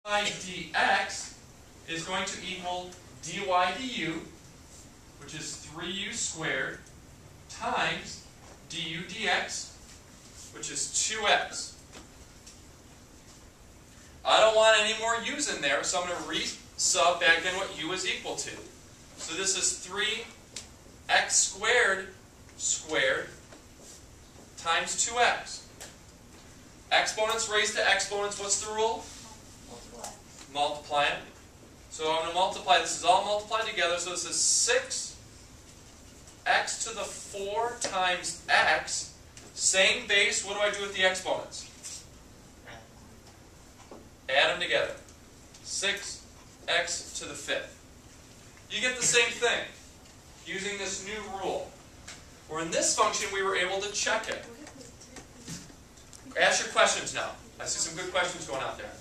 dx is going to equal dy du, which is 3u squared, times du dx, which is 2x. I don't want any more u's in there, so I'm going to re-sub back in what u is equal to. So this is 3x squared squared times 2x. Exponents raised to exponents, what's the rule? Multiply them. So I'm going to multiply, this is all multiplied together, so this is 6x to the 4 times x. Same base, what do I do with the exponents? Add them together. 6x to the 5th. You get the same thing using this new rule. Where in this function we were able to check it. Ask your questions now. I see some good questions going out there.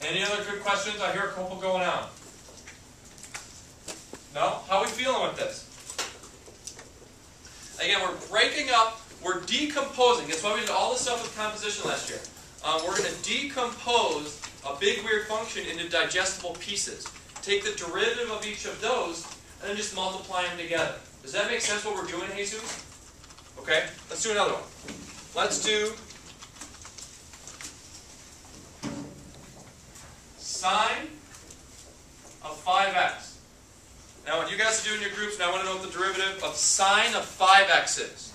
Any other good questions? I hear a couple going on. No? How are we feeling with this? Again, we're breaking up, we're decomposing. That's why we did all this stuff with composition last year. We're going to decompose a big weird function into digestible pieces. Take the derivative of each of those and then just multiply them together. Does that make sense what we're doing, Jesus? Okay, let's do another one. Let's do sine of 5x. Now what you guys are doing in your groups, now I want to know what the derivative of sine of 5x is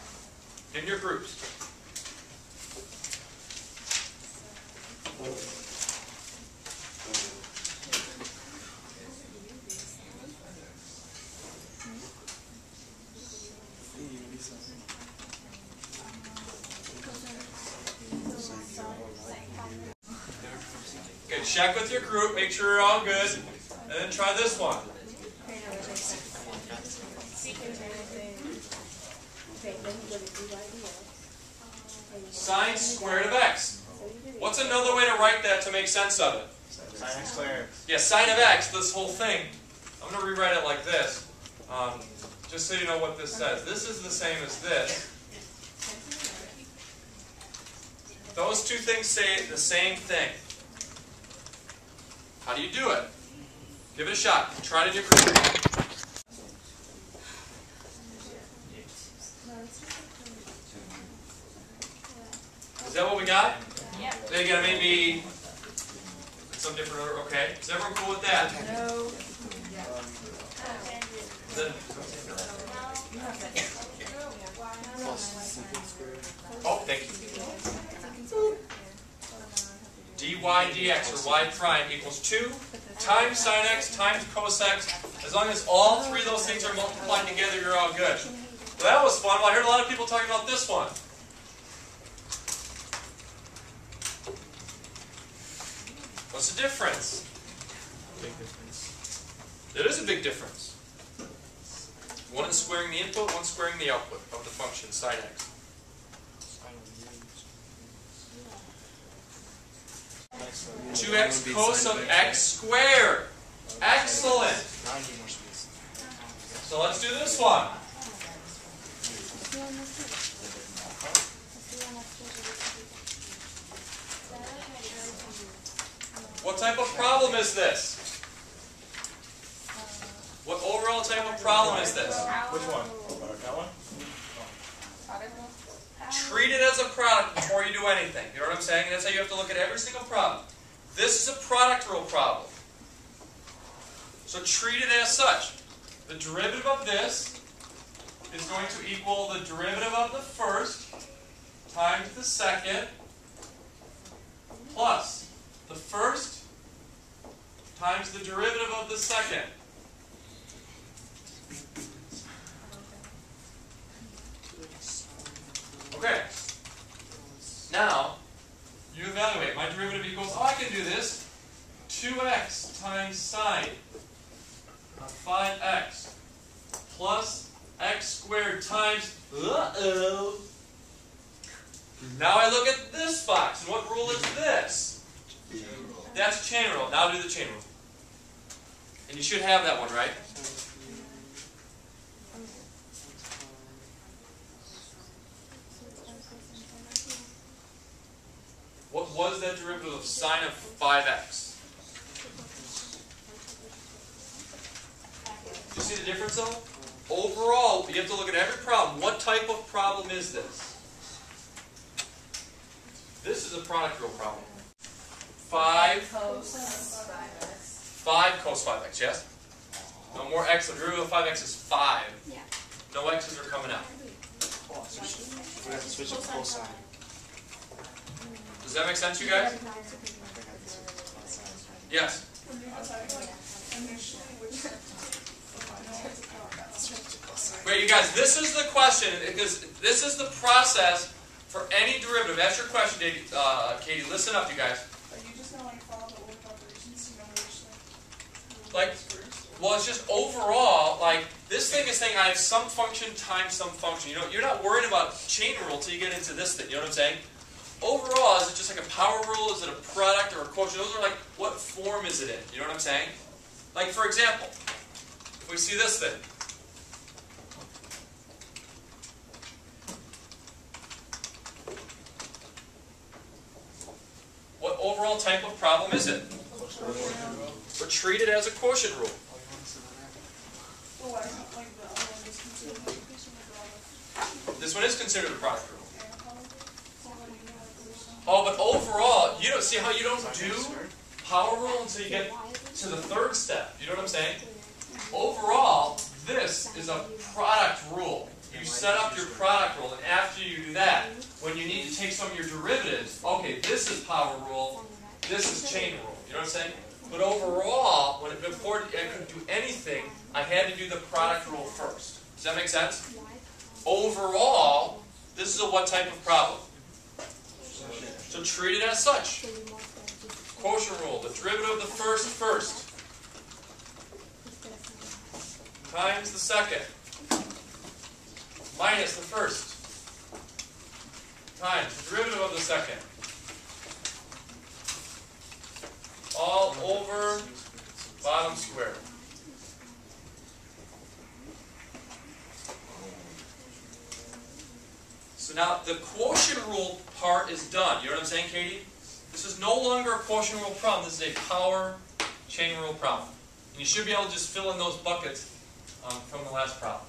in your groups. Okay, check with your group, make sure you're all good, and then try this one. Sine squared of x. What's another way to write that to make sense of it? Sine x squared. Yeah, sine of x, this whole thing. I'm going to rewrite it like this, just so you know what this says. This is the same as this. Those two things say the same thing. How do you do it? Give it a shot. Try it in your group. Is that what we got? Yeah. Then again, maybe some different order. Okay. Is everyone cool with that? No. Then, oh, thank you. dy dx, or y prime, equals 2 times sine x times cos x. As long as all three of those things are multiplied together, you're all good. Well, that was fun. Well, I heard a lot of people talking about this one. What's the difference? Big difference. There is a big difference. One is squaring the input, one squaring the output of the function sine x. 2x cos of x squared. Excellent. So let's do this one. What type of problem is this? What overall type of problem is this? Which one? That one? Treat it as a product before you do anything. You know what I'm saying? That's how you have to look at every single problem. This is a product rule problem. So treat it as such. The derivative of this is going to equal the derivative of the first times the second plus the first times the derivative of the second. Okay. Now, you evaluate. My derivative equals, oh, I can do this. 2x times sine of 5x plus x squared times, Now I look at this box, and what rule is this? That's chain rule. Now do the chain rule. And you should have that one, right? is that derivative of sine of 5x? Do you see the difference though? Overall, you have to look at every problem. What type of problem is this? This is a product rule problem. 5 cos 5x, yes? No more x. The derivative of 5x is 5. Yeah. No x's are coming out. We have to switch to cosine. Does that make sense, you guys? Yes. Great, you guys, this is the question, because this is the process for any derivative. That's your question, Katie. Listen up, you guys. Are you just going to follow the order of operations? You know which Like, well, it's just overall, like, this thing is saying I have some function times some function. You know, you're not worried about chain rule until you get into this thing. You know what I'm saying? Overall, is it just like a power rule? Is it a product or a quotient? Those are like, what form is it in? You know what I'm saying? Like, for example, if we see this thing. What overall type of problem is it? We're treated as a quotient rule. Well, why not like the other one is considered like a piece of the This one is considered a product rule. product? Oh, but overall, you don't see how you don't do power rule until you get to the third step. You know what I'm saying? Overall, this is a product rule. You set up your product rule, and after you do that, when you need to take some of your derivatives, okay, this is power rule, this is chain rule. You know what I'm saying? But overall, before I could do anything, I had to do the product rule first. Does that make sense? Overall, this is a what type of problem? So treat it as such. Quotient rule, the derivative of the first times the second minus the first times the derivative of the second. All over bottom square. So now the quotient rule part is done. You know what I'm saying, Katie? This is no longer a quotient rule problem. This is a power chain rule problem. And you should be able to just fill in those buckets from the last problem.